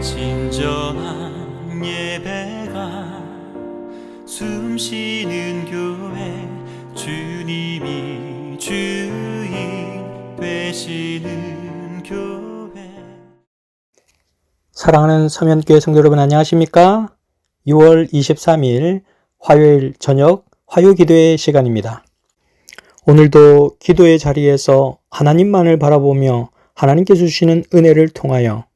진정한 예배가 숨쉬는 교회, 주님이 주인 되시는 교회. 사랑하는 서면교회 성도 여러분, 안녕하십니까? 6월 23일 화요일 저녁 화요기도의 시간입니다. 오늘도 기도의 자리에서 하나님만을 바라보며 하나님께 주시는 은혜를 통하여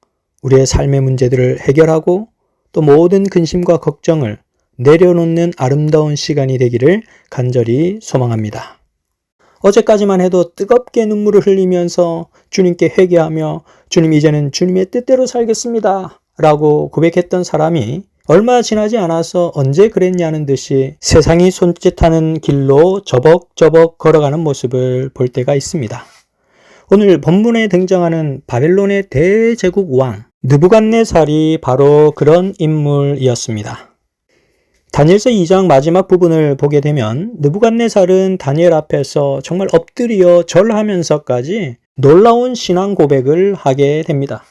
우리의 삶의 문제들을 해결하고 또 모든 근심과 걱정을 내려놓는 아름다운 시간이 되기를 간절히 소망합니다. 어제까지만 해도 뜨겁게 눈물을 흘리면서 주님께 회개하며 주님, 이제는 주님의 뜻대로 살겠습니다 라고 고백했던 사람이 얼마 지나지 않아서 언제 그랬냐는 듯이 세상이 손짓하는 길로 저벅저벅 걸어가는 모습을 볼 때가 있습니다. 오늘 본문에 등장하는 바벨론의 대제국 왕 느부갓네살이 바로 그런 인물이었습니다. 다니엘서 2장 마지막 부분을 보게 되면 느부갓네살은 다니엘 앞에서 정말 엎드려 절하면서까지 놀라운 신앙 고백을 하게 됩니다.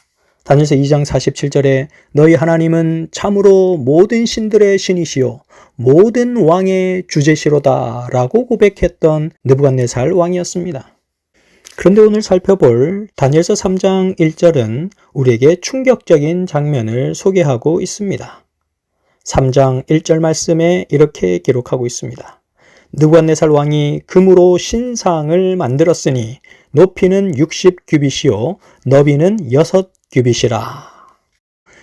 다니엘서 2장 47절에 너희 하나님은 참으로 모든 신들의 신이시요 모든 왕의 주제시로다 라고 고백했던 느부갓네살 왕이었습니다. 그런데 오늘 살펴볼 다니엘서 3장 1절은 우리에게 충격적인 장면을 소개하고 있습니다. 3장 1절 말씀에 이렇게 기록하고 있습니다. 느부갓네살 왕이 금으로 신상을 만들었으니 높이는 60규빗이요 너비는 6규빗이라.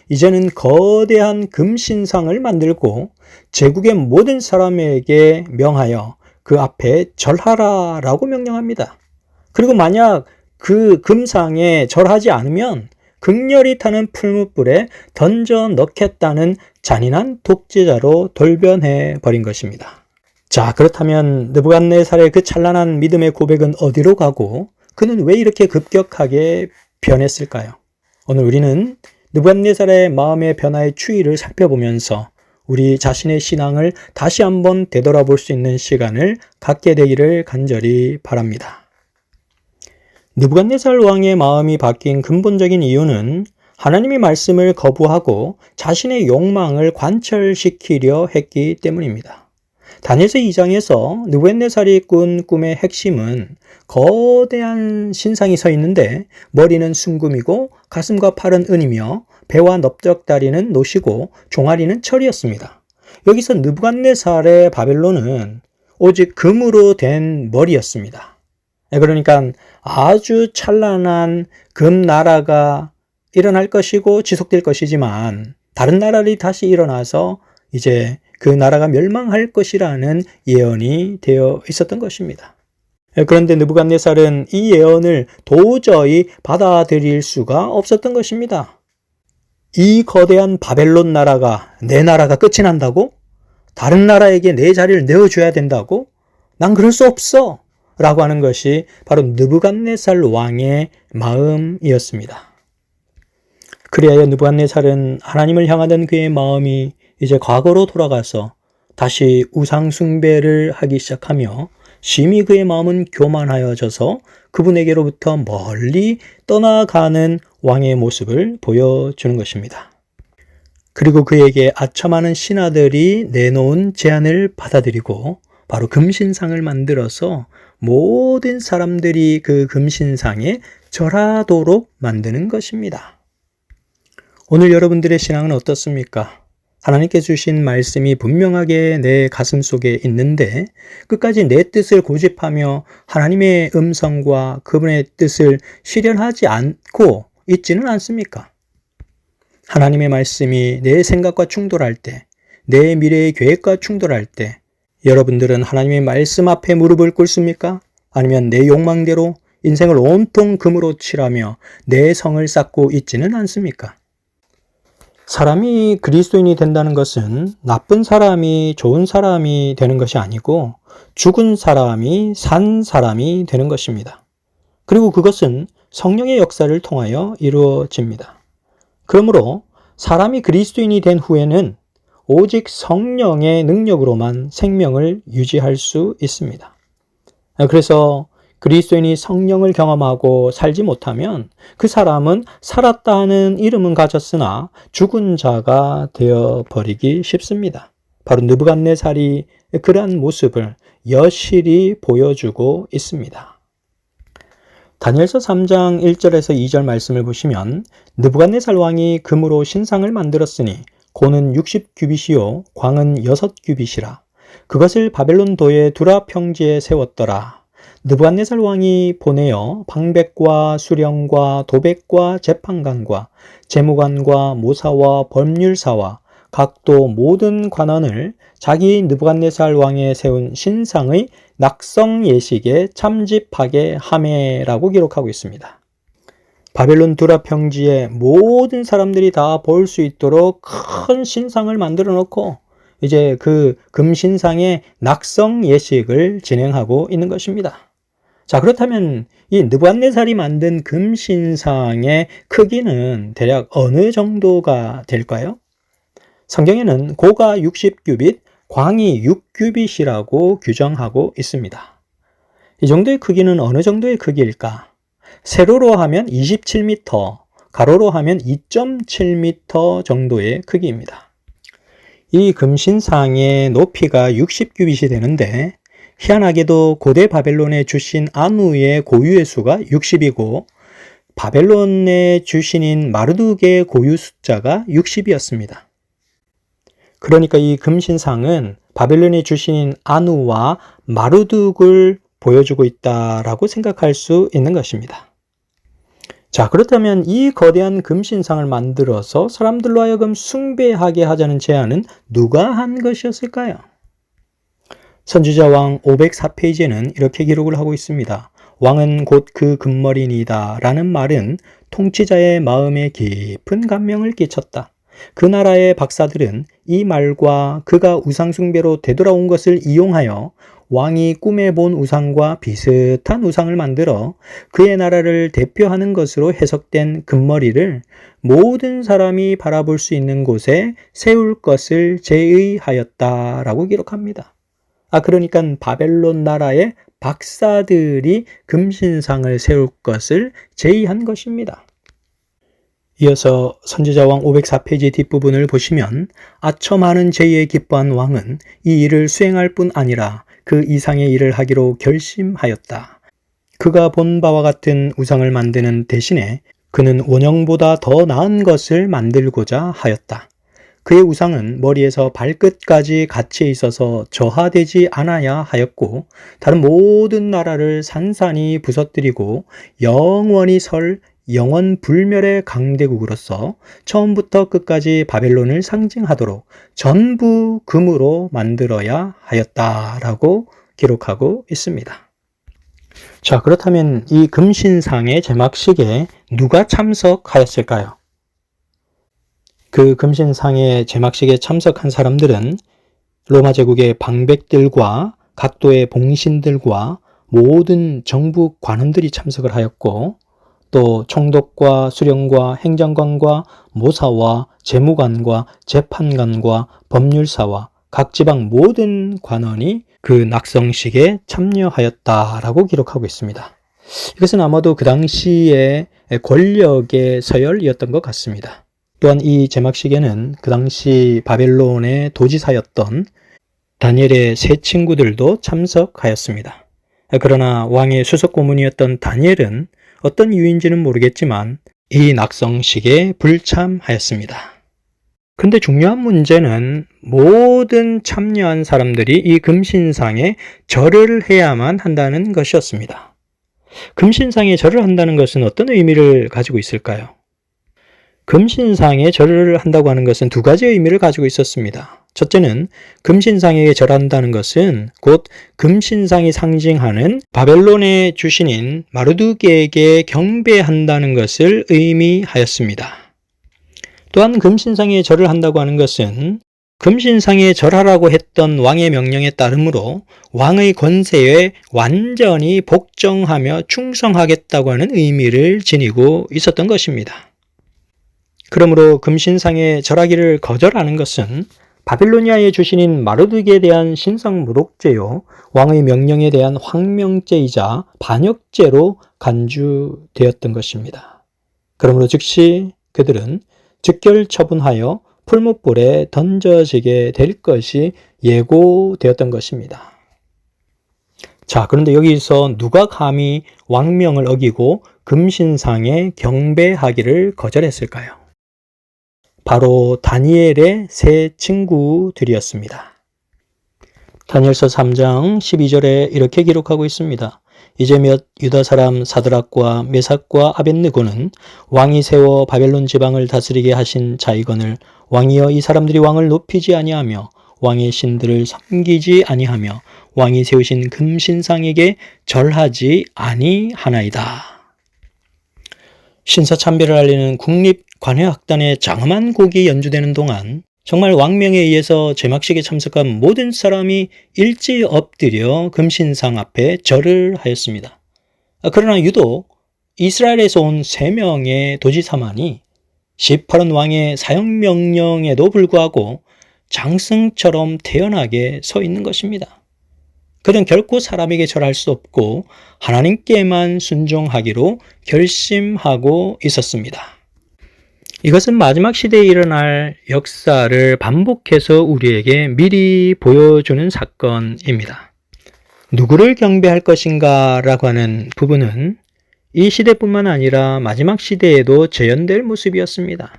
이제는 거대한 금신상을 만들고 제국의 모든 사람에게 명하여 그 앞에 절하라 라고 명령합니다. 그리고 만약 그 금상에 절하지 않으면 극렬히 타는 풀무불에 던져 넣겠다는 잔인한 독재자로 돌변해 버린 것입니다. 자, 그렇다면 느부갓네살의 그 찬란한 믿음의 고백은 어디로 가고 그는 왜 이렇게 급격하게 변했을까요? 오늘 우리는 느부갓네살의 마음의 변화의 추이를 살펴보면서 우리 자신의 신앙을 다시 한번 되돌아볼 수 있는 시간을 갖게 되기를 간절히 바랍니다. 느부갓네살 왕의 마음이 바뀐 근본적인 이유는 하나님의 말씀을 거부하고 자신의 욕망을 관철시키려 했기 때문입니다. 다니엘서 2장에서 느부갓네살이 꾼 꿈의 핵심은 거대한 신상이 서 있는데 머리는 순금이고 가슴과 팔은 은이며 배와 넓적다리는 노시고 종아리는 철이었습니다. 여기서 느부갓네살의 바벨론은 오직 금으로 된 머리였습니다. 그러니까 아주 찬란한 금나라가 일어날 것이고 지속될 것이지만 다른 나라들이 다시 일어나서 이제 그 나라가 멸망할 것이라는 예언이 되어 있었던 것입니다. 그런데 느부갓네살은 이 예언을 도저히 받아들일 수가 없었던 것입니다. 이 거대한 바벨론 나라가 내 나라가 끝이 난다고? 다른 나라에게 내 자리를 내어줘야 된다고? 난 그럴 수 없어! 라고 하는 것이 바로 느부갓네살 왕의 마음이었습니다. 그리하여 느부갓네살은 하나님을 향하던 그의 마음이 이제 과거로 돌아가서 다시 우상 숭배를 하기 시작하며 심히 그의 마음은 교만하여져서 그분에게로부터 멀리 떠나가는 왕의 모습을 보여주는 것입니다. 그리고 그에게 아첨하는 신하들이 내놓은 제안을 받아들이고 바로 금신상을 만들어서 모든 사람들이 그 금신상에 절하도록 만드는 것입니다. 오늘 여러분들의 신앙은 어떻습니까? 하나님께 주신 말씀이 분명하게 내 가슴 속에 있는데 끝까지 내 뜻을 고집하며 하나님의 음성과 그분의 뜻을 실현하지 않고 있지는 않습니까? 하나님의 말씀이 내 생각과 충돌할 때, 내 미래의 계획과 충돌할 때 여러분들은 하나님의 말씀 앞에 무릎을 꿇습니까? 아니면 내 욕망대로 인생을 온통 금으로 칠하며 내 성을 쌓고 있지는 않습니까? 사람이 그리스도인이 된다는 것은 나쁜 사람이 좋은 사람이 되는 것이 아니고 죽은 사람이 산 사람이 되는 것입니다. 그리고 그것은 성령의 역사를 통하여 이루어집니다. 그러므로 사람이 그리스도인이 된 후에는 오직 성령의 능력으로만 생명을 유지할 수 있습니다. 그래서 그리스도인이 성령을 경험하고 살지 못하면 그 사람은 살았다는 이름은 가졌으나 죽은 자가 되어버리기 쉽습니다. 바로 느부갓네살이 그러한 모습을 여실히 보여주고 있습니다. 다니엘서 3장 1절에서 2절 말씀을 보시면 느부갓네살 왕이 금으로 신상을 만들었으니 고는 60규빗이요 광은 6규빗이라. 그것을 바벨론 도의 두라 평지에 세웠더라. 느부갓네살 왕이 보내어 방백과 수령과 도백과 재판관과 재무관과 모사와 법률사와 각도 모든 관원을 자기 느부갓네살 왕에 세운 신상의 낙성 예식에 참집하게 하매라고 기록하고 있습니다. 바벨론 두라 평지에 모든 사람들이 다 볼 수 있도록 큰 신상을 만들어 놓고 이제 그 금신상의 낙성 예식을 진행하고 있는 것입니다. 자, 그렇다면 이 느부갓네살이 만든 금신상의 크기는 대략 어느 정도가 될까요? 성경에는 고가 60규빗, 광이 6규빗이라고 규정하고 있습니다. 이 정도의 크기는 어느 정도의 크기일까? 세로로 하면 27m, 가로로 하면 2.7m 정도의 크기입니다. 이 금신상의 높이가 60규빗이 되는데 희한하게도 고대 바벨론의 주신 아누의 고유의 수가 60이고 바벨론의 주신인 마르둑의 고유 숫자가 60이었습니다. 그러니까 이 금신상은 바벨론의 주신인 아누와 마르둑을 보여주고 있다라고 생각할 수 있는 것입니다. 자, 그렇다면 이 거대한 금신상을 만들어서 사람들로 하여금 숭배하게 하자는 제안은 누가 한 것이었을까요? 선지자왕 504페이지에는 이렇게 기록을 하고 있습니다. 왕은 곧 그 금머리니이다 라는 말은 통치자의 마음에 깊은 감명을 끼쳤다. 그 나라의 박사들은 이 말과 그가 우상숭배로 되돌아온 것을 이용하여 왕이 꿈에 본 우상과 비슷한 우상을 만들어 그의 나라를 대표하는 것으로 해석된 금머리를 모든 사람이 바라볼 수 있는 곳에 세울 것을 제의하였다라고 기록합니다. 그러니까 바벨론 나라의 박사들이 금신상을 세울 것을 제의한 것입니다. 이어서 선지자왕 504페이지 뒷부분을 보시면 아첨 많은 제의에 기뻐한 왕은 이 일을 수행할 뿐 아니라 그 이상의 일을 하기로 결심하였다. 그가 본 바와 같은 우상을 만드는 대신에 그는 원형보다 더 나은 것을 만들고자 하였다. 그의 우상은 머리에서 발끝까지 같이 있어서 저하되지 않아야 하였고 다른 모든 나라를 산산이 부서뜨리고 영원히 설 영원 불멸의 강대국으로서 처음부터 끝까지 바벨론을 상징하도록 전부 금으로 만들어야 하였다라고 기록하고 있습니다. 자, 그렇다면 이 금신상의 제막식에 누가 참석하였을까요? 그 금신상의 제막식에 참석한 사람들은 로마 제국의 방백들과 각도의 봉신들과 모든 정부 관원들이 참석을 하였고 또 총독과 수령과 행정관과 모사와 재무관과 재판관과 법률사와 각 지방 모든 관원이 그 낙성식에 참여하였다라고 기록하고 있습니다. 이것은 아마도 그 당시의 권력의 서열이었던 것 같습니다. 또한 이 제막식에는 그 당시 바벨론의 도지사였던 다니엘의 세 친구들도 참석하였습니다. 그러나 왕의 수석 고문이었던 다니엘은 어떤 이유인지는 모르겠지만 이 낙성식에 불참하였습니다. 근데 중요한 문제는 모든 참여한 사람들이 이 금신상에 절을 해야만 한다는 것이었습니다. 금신상에 절을 한다는 것은 어떤 의미를 가지고 있을까요? 금신상에 절을 한다고 하는 것은 두 가지 의미를 가지고 있었습니다. 첫째는 금신상에 절한다는 것은 곧 금신상이 상징하는 바벨론의 주신인 마르둑에게 경배한다는 것을 의미하였습니다. 또한 금신상에 절을 한다고 하는 것은 금신상에 절하라고 했던 왕의 명령에 따르므로 왕의 권세에 완전히 복종하며 충성하겠다고 하는 의미를 지니고 있었던 것입니다. 그러므로 금신상에 절하기를 거절하는 것은 바빌로니아의 주신인 마르둑에 대한 신상 모독죄요, 왕의 명령에 대한 황명죄이자 반역죄로 간주되었던 것입니다. 그러므로 즉시 그들은 즉결 처분하여 풀무불에 던져지게 될 것이 예고되었던 것입니다. 자, 그런데 여기서 누가 감히 왕명을 어기고 금신상에 경배하기를 거절했을까요? 바로 다니엘의 세 친구들이었습니다. 다니엘서 3장 12절에 이렇게 기록하고 있습니다. 이제 몇 유다 사람 사드락과 메삭과 아벳느고는 왕이 세워 바벨론 지방을 다스리게 하신 자이거늘 왕이여 이 사람들이 왕을 높이지 아니하며 왕의 신들을 섬기지 아니하며 왕이 세우신 금신상에게 절하지 아니하나이다. 신사참배를 알리는 국립관회악단의 장엄한 곡이 연주되는 동안 정말 왕명에 의해서 제막식에 참석한 모든 사람이 일제히 엎드려 금신상 앞에 절을 하였습니다. 그러나 유독 이스라엘에서 온 3명의 도지사만이 시파론 왕의 사형명령에도 불구하고 장승처럼 태연하게 서 있는 것입니다. 그들은 결코 사람에게 절할 수 없고 하나님께만 순종하기로 결심하고 있었습니다. 이것은 마지막 시대에 일어날 역사를 반복해서 우리에게 미리 보여주는 사건입니다. 누구를 경배할 것인가 라고 하는 부분은 이 시대뿐만 아니라 마지막 시대에도 재현될 모습이었습니다.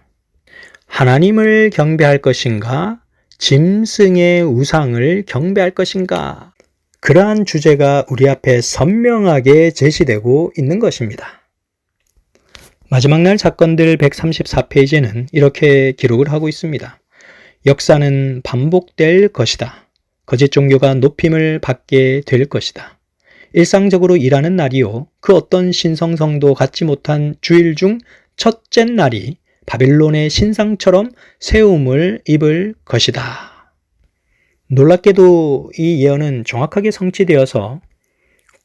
하나님을 경배할 것인가, 짐승의 우상을 경배할 것인가, 그러한 주제가 우리 앞에 선명하게 제시되고 있는 것입니다. 마지막 날 사건들 134페이지는 이렇게 기록을 하고 있습니다. 역사는 반복될 것이다. 거짓 종교가 높임을 받게 될 것이다. 일상적으로 일하는 날이요, 그 어떤 신성성도 갖지 못한 주일 중 첫째 날이 바빌론의 신상처럼 세움을 입을 것이다. 놀랍게도 이 예언은 정확하게 성취되어서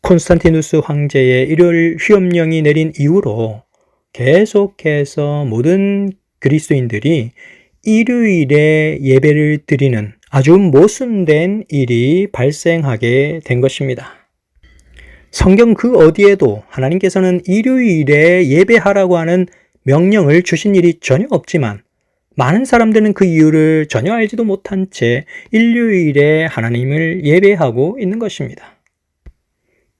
콘스탄티누스 황제의 일요일 휴업령이 내린 이후로 계속해서 모든 그리스도인들이 일요일에 예배를 드리는 아주 모순된 일이 발생하게 된 것입니다. 성경 그 어디에도 하나님께서는 일요일에 예배하라고 하는 명령을 주신 일이 전혀 없지만 많은 사람들은 그 이유를 전혀 알지도 못한 채 일요일에 하나님을 예배하고 있는 것입니다.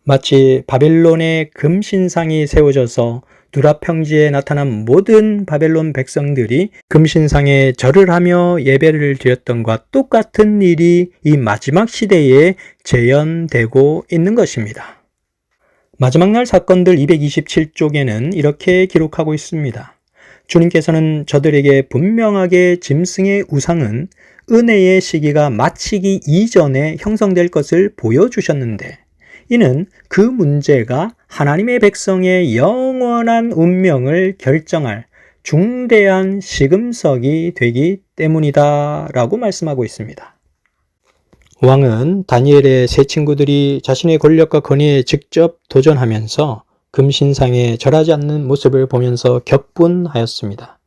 마치 바벨론의 금신상이 세워져서 두라 평지에 나타난 모든 바벨론 백성들이 금신상에 절을 하며 예배를 드렸던 것과 똑같은 일이 이 마지막 시대에 재현되고 있는 것입니다. 마지막 날 사건들 227쪽에는 이렇게 기록하고 있습니다. 주님께서는 저들에게 분명하게 짐승의 우상은 은혜의 시기가 마치기 이전에 형성될 것을 보여주셨는데 이는 그 문제가 하나님의 백성의 영원한 운명을 결정할 중대한 시금석이 되기 때문이다 라고 말씀하고 있습니다. 왕은 다니엘의 세 친구들이 자신의 권력과 권위에 직접 도전하면서 금신상에 절하지 않는 모습을 보면서 격분하였습니다.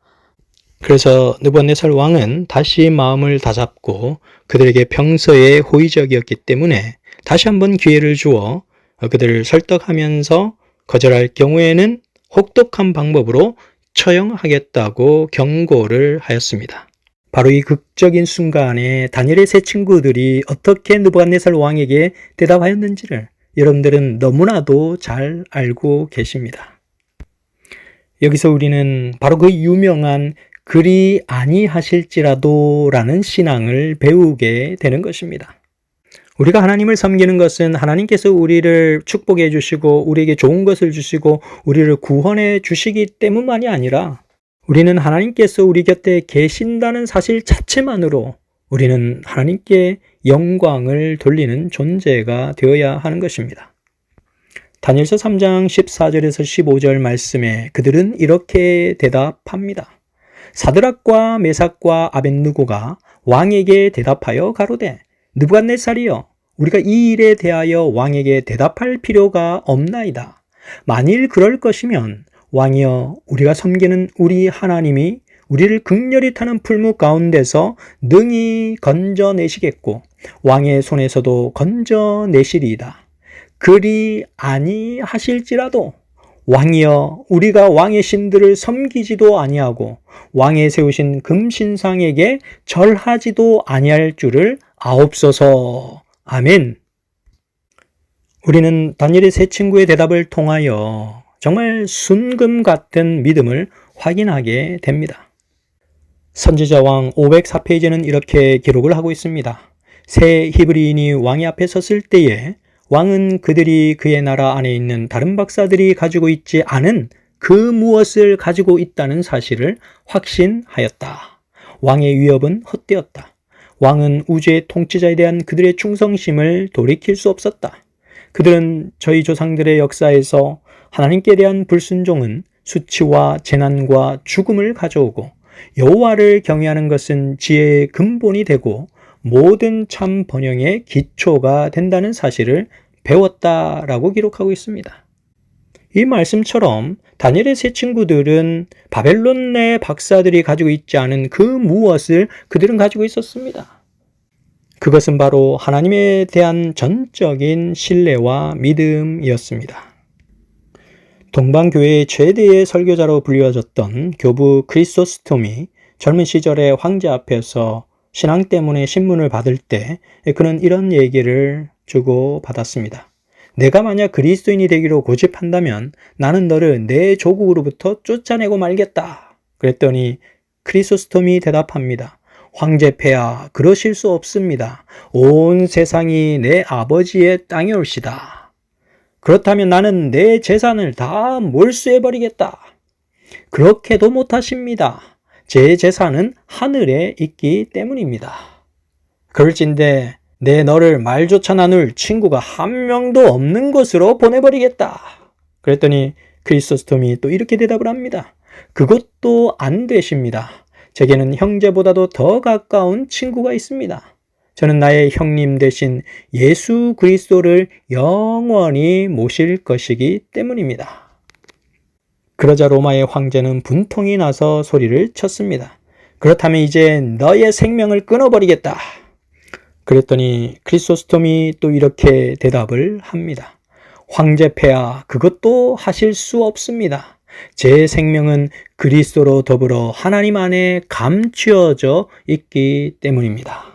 그래서 느부갓네살 왕은 다시 마음을 다잡고 그들에게 평소에 호의적이었기 때문에 다시 한번 기회를 주어 그들을 설득하면서 거절할 경우에는 혹독한 방법으로 처형하겠다고 경고를 하였습니다. 바로 이 극적인 순간에 다니엘의 세 친구들이 어떻게 느부갓네살 왕에게 대답하였는지를 여러분들은 너무나도 잘 알고 계십니다. 여기서 우리는 바로 그 유명한 그리 아니하실지라도 라는 신앙을 배우게 되는 것입니다. 우리가 하나님을 섬기는 것은 하나님께서 우리를 축복해 주시고 우리에게 좋은 것을 주시고 우리를 구원해 주시기 때문만이 아니라 우리는 하나님께서 우리 곁에 계신다는 사실 자체만으로 우리는 하나님께 영광을 돌리는 존재가 되어야 하는 것입니다. 다니엘서 3장 14절에서 15절 말씀에 그들은 이렇게 대답합니다. 사드락과 메삭과 아벳느고가 왕에게 대답하여 가로되 느부갓네살이여 우리가 이 일에 대하여 왕에게 대답할 필요가 없나이다. 만일 그럴 것이면 왕이여 우리가 섬기는 우리 하나님이 우리를 극렬히 타는 풀무 가운데서 능히 건져내시겠고 왕의 손에서도 건져내시리이다. 그리 아니하실지라도 왕이여 우리가 왕의 신들을 섬기지도 아니하고 왕의 세우신 금신상에게 절하지도 아니할 줄을 아옵소서. 아멘. 우리는 다니엘의 세 친구의 대답을 통하여 정말 순금 같은 믿음을 확인하게 됩니다. 선지자왕 504페이지는 이렇게 기록을 하고 있습니다. 세 히브리인이 왕의 앞에 섰을 때에 왕은 그들이 그의 나라 안에 있는 다른 박사들이 가지고 있지 않은 그 무엇을 가지고 있다는 사실을 확신하였다. 왕의 위협은 헛되었다. 왕은 우주의 통치자에 대한 그들의 충성심을 돌이킬 수 없었다. 그들은 저희 조상들의 역사에서 하나님께 대한 불순종은 수치와 재난과 죽음을 가져오고 여호와를 경외하는 것은 지혜의 근본이 되고 모든 참 번영의 기초가 된다는 사실을 배웠다라고 기록하고 있습니다. 이 말씀처럼 다니엘의 세 친구들은 바벨론 내 박사들이 가지고 있지 않은 그 무엇을 그들은 가지고 있었습니다. 그것은 바로 하나님에 대한 전적인 신뢰와 믿음이었습니다. 동방교회의 최대의 설교자로 불리워졌던 교부 크리소스톰이 젊은 시절에 황제 앞에서 신앙 때문에 신문을 받을 때 그는 이런 얘기를 주고받았습니다. 내가 만약 그리스도인이 되기로 고집한다면 나는 너를 내 조국으로부터 쫓아내고 말겠다. 그랬더니 크리소스톰이 대답합니다. 황제폐하, 그러실 수 없습니다. 온 세상이 내 아버지의 땅이올시다. 그렇다면 나는 내 재산을 다 몰수해버리겠다. 그렇게도 못하십니다. 제 재산은 하늘에 있기 때문입니다. 그럴진데 내 너를 말조차 나눌 친구가 한 명도 없는 곳으로 보내버리겠다. 그랬더니 크리소스톰이 또 이렇게 대답을 합니다. 그것도 안 되십니다. 제게는 형제보다도 더 가까운 친구가 있습니다. 저는 나의 형님 대신 예수 그리스도를 영원히 모실 것이기 때문입니다. 그러자 로마의 황제는 분통이 나서 소리를 쳤습니다. 그렇다면 이제 너의 생명을 끊어버리겠다. 그랬더니 크리소스톰이 또 이렇게 대답을 합니다. 황제폐하, 그것도 하실 수 없습니다. 제 생명은 그리스도로 더불어 하나님 안에 감추어져 있기 때문입니다.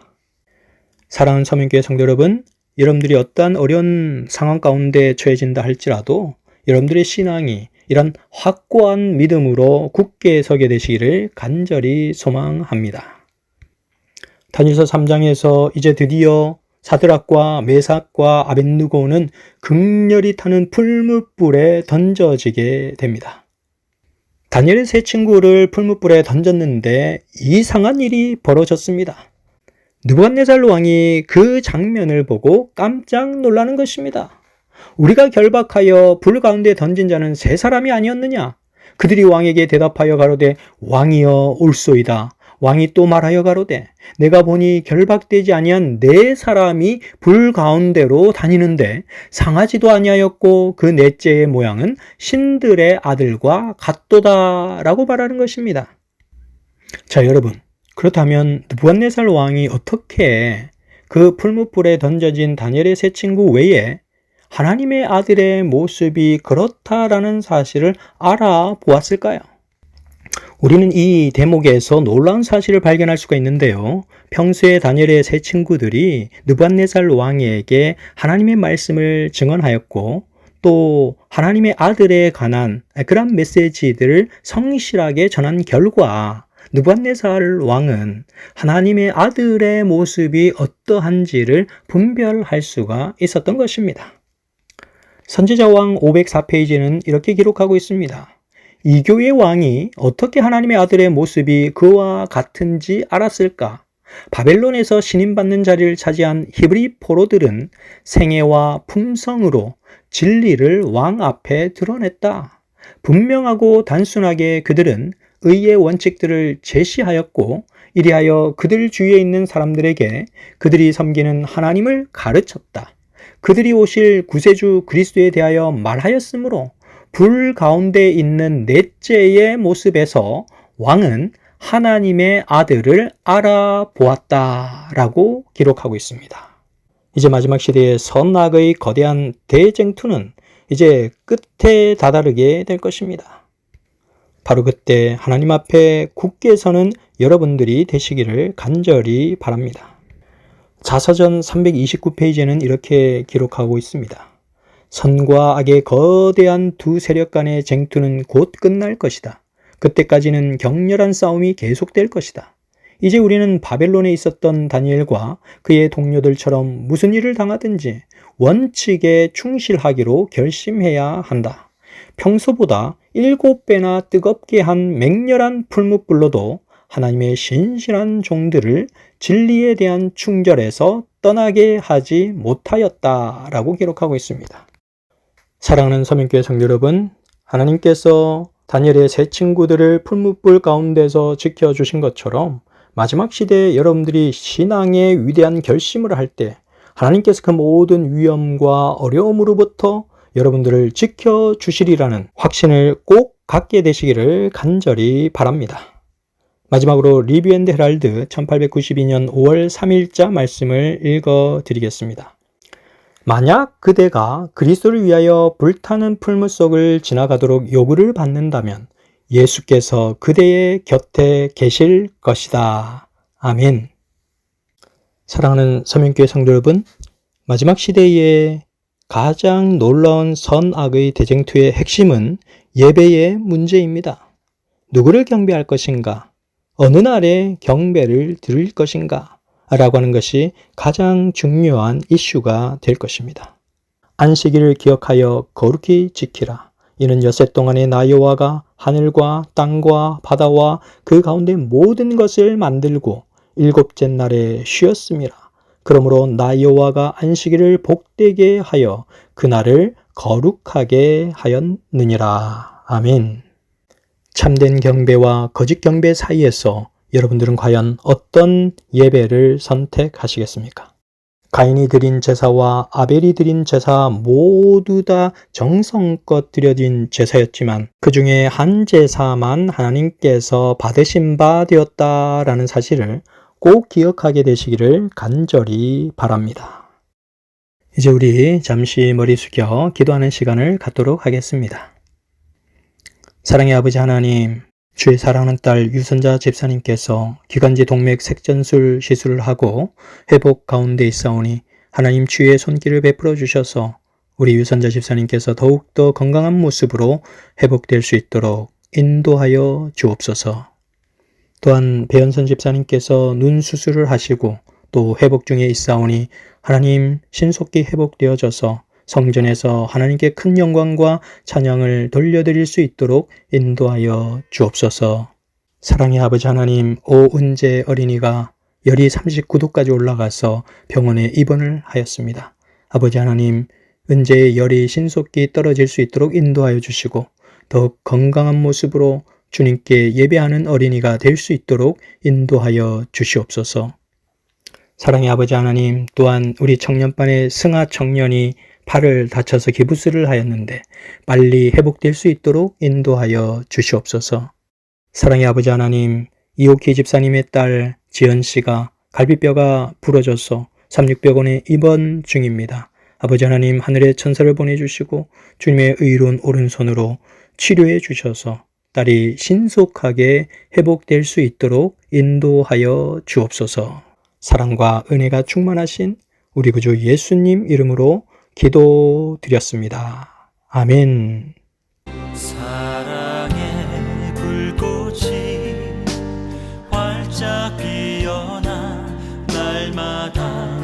사랑하는 서민교회 성도 여러분, 여러분들이 어떠한 어려운 상황 가운데 처해진다 할지라도 여러분들의 신앙이 이런 확고한 믿음으로 굳게 서게 되시기를 간절히 소망합니다. 다니엘서 3장에서 이제 드디어 사드락과 메삭과 아벳느고는 극렬히 타는 풀무불에 던져지게 됩니다. 다니엘의 세 친구를 풀무불에 던졌는데 이상한 일이 벌어졌습니다. 느부갓네살 왕이 그 장면을 보고 깜짝 놀라는 것입니다. 우리가 결박하여 불 가운데 던진 자는 세 사람이 아니었느냐? 그들이 왕에게 대답하여 가로되 왕이여 올소이다. 왕이 또 말하여 가로되 내가 보니 결박되지 아니한 네 사람이 불 가운데로 다니는데 상하지도 아니하였고 그 넷째의 모양은 신들의 아들과 같도다 라고 말하는 것입니다. 자, 여러분, 그렇다면 느부갓네살 왕이 어떻게 그 풀무불에 던져진 다니엘의 세 친구 외에 하나님의 아들의 모습이 그렇다라는 사실을 알아보았을까요? 우리는 이 대목에서 놀라운 사실을 발견할 수가 있는데요. 평소에 다니엘의 세 친구들이 느부갓네살 왕에게 하나님의 말씀을 증언하였고 또 하나님의 아들에 관한 그런 메시지들을 성실하게 전한 결과 느부갓네살 왕은 하나님의 아들의 모습이 어떠한지를 분별할 수가 있었던 것입니다. 선지자왕 504페이지는 이렇게 기록하고 있습니다. 이교의 왕이 어떻게 하나님의 아들의 모습이 그와 같은지 알았을까? 바벨론에서 신임받는 자리를 차지한 히브리 포로들은 생애와 품성으로 진리를 왕 앞에 드러냈다. 분명하고 단순하게 그들은 의의 원칙들을 제시하였고 이리하여 그들 주위에 있는 사람들에게 그들이 섬기는 하나님을 가르쳤다. 그들이 오실 구세주 그리스도에 대하여 말하였으므로 불 가운데 있는 넷째의 모습에서 왕은 하나님의 아들을 알아보았다라고 기록하고 있습니다. 이제 마지막 시대의 선악의 거대한 대쟁투는 이제 끝에 다다르게 될 것입니다. 바로 그때 하나님 앞에 굳게 서는 여러분들이 되시기를 간절히 바랍니다. 자서전 329페이지에는 이렇게 기록하고 있습니다. 선과 악의 거대한 두 세력 간의 쟁투는 곧 끝날 것이다. 그때까지는 격렬한 싸움이 계속될 것이다. 이제 우리는 바벨론에 있었던 다니엘과 그의 동료들처럼 무슨 일을 당하든지 원칙에 충실하기로 결심해야 한다. 평소보다 7배나 뜨겁게 한 맹렬한 풀무불로도 하나님의 신실한 종들을 진리에 대한 충절에서 떠나게 하지 못하였다라고 기록하고 있습니다. 사랑하는 서민교회 성도 여러분, 하나님께서 다니엘의 세 친구들을 풀무불 가운데서 지켜주신 것처럼 마지막 시대에 여러분들이 신앙의 위대한 결심을 할 때 하나님께서 그 모든 위험과 어려움으로부터 여러분들을 지켜주시리라는 확신을 꼭 갖게 되시기를 간절히 바랍니다. 마지막으로 리뷰 앤드 헤랄드 1892년 5월 3일자 말씀을 읽어드리겠습니다. 만약 그대가 그리스도를 위하여 불타는 풀무 속을 지나가도록 요구를 받는다면 예수께서 그대의 곁에 계실 것이다. 아멘. 사랑하는 서민교회 성도 여러분, 마지막 시대의 가장 놀라운 선악의 대쟁투의 핵심은 예배의 문제입니다. 누구를 경배할 것인가? 어느 날에 경배를 드릴 것인가? 라고 하는 것이 가장 중요한 이슈가 될 것입니다. 안식일을 기억하여 거룩히 지키라. 이는 엿새 동안에 나 여호와가 하늘과 땅과 바다와 그 가운데 모든 것을 만들고 일곱째 날에 쉬었음이라. 그러므로 나 여호와가 안식일을 복되게 하여 그날을 거룩하게 하였느니라. 아멘. 참된 경배와 거짓 경배 사이에서 여러분들은 과연 어떤 예배를 선택하시겠습니까? 가인이 드린 제사와 아벨이 드린 제사 모두 다 정성껏 드려진 제사였지만 그 중에 한 제사만 하나님께서 받으신 바 되었다라는 사실을 꼭 기억하게 되시기를 간절히 바랍니다. 이제 우리 잠시 머리 숙여 기도하는 시간을 갖도록 하겠습니다. 사랑의 아버지 하나님, 주의 사랑하는 딸 유선자 집사님께서 기관지 동맥 색전술 시술을 하고 회복 가운데 있사오니 하나님 주의 손길을 베풀어 주셔서 우리 유선자 집사님께서 더욱더 건강한 모습으로 회복될 수 있도록 인도하여 주옵소서. 또한 배현선 집사님께서 눈 수술을 하시고 또 회복 중에 있사오니 하나님 신속히 회복되어져서 성전에서 하나님께 큰 영광과 찬양을 돌려드릴 수 있도록 인도하여 주옵소서. 사랑의 아버지 하나님, 오은재 어린이가 열이 39도까지 올라가서 병원에 입원을 하였습니다. 아버지 하나님, 은재의 열이 신속히 떨어질 수 있도록 인도하여 주시고 더욱 건강한 모습으로 주님께 예배하는 어린이가 될 수 있도록 인도하여 주시옵소서. 사랑의 아버지 하나님, 또한 우리 청년반의 승아 청년이 팔을 다쳐서 기부스를 하였는데 빨리 회복될 수 있도록 인도하여 주시옵소서. 사랑의 아버지 하나님, 이옥희 집사님의 딸 지연씨가 갈비뼈가 부러져서 삼육병원에 입원 중입니다. 아버지 하나님, 하늘의 천사를 보내주시고 주님의 의로운 오른손으로 치료해 주셔서 딸이 신속하게 회복될 수 있도록 인도하여 주옵소서. 사랑과 은혜가 충만하신 우리 구주 예수님 이름으로 기도드렸습니다. 아멘. 사랑의 불꽃이 활짝 피어나 날마다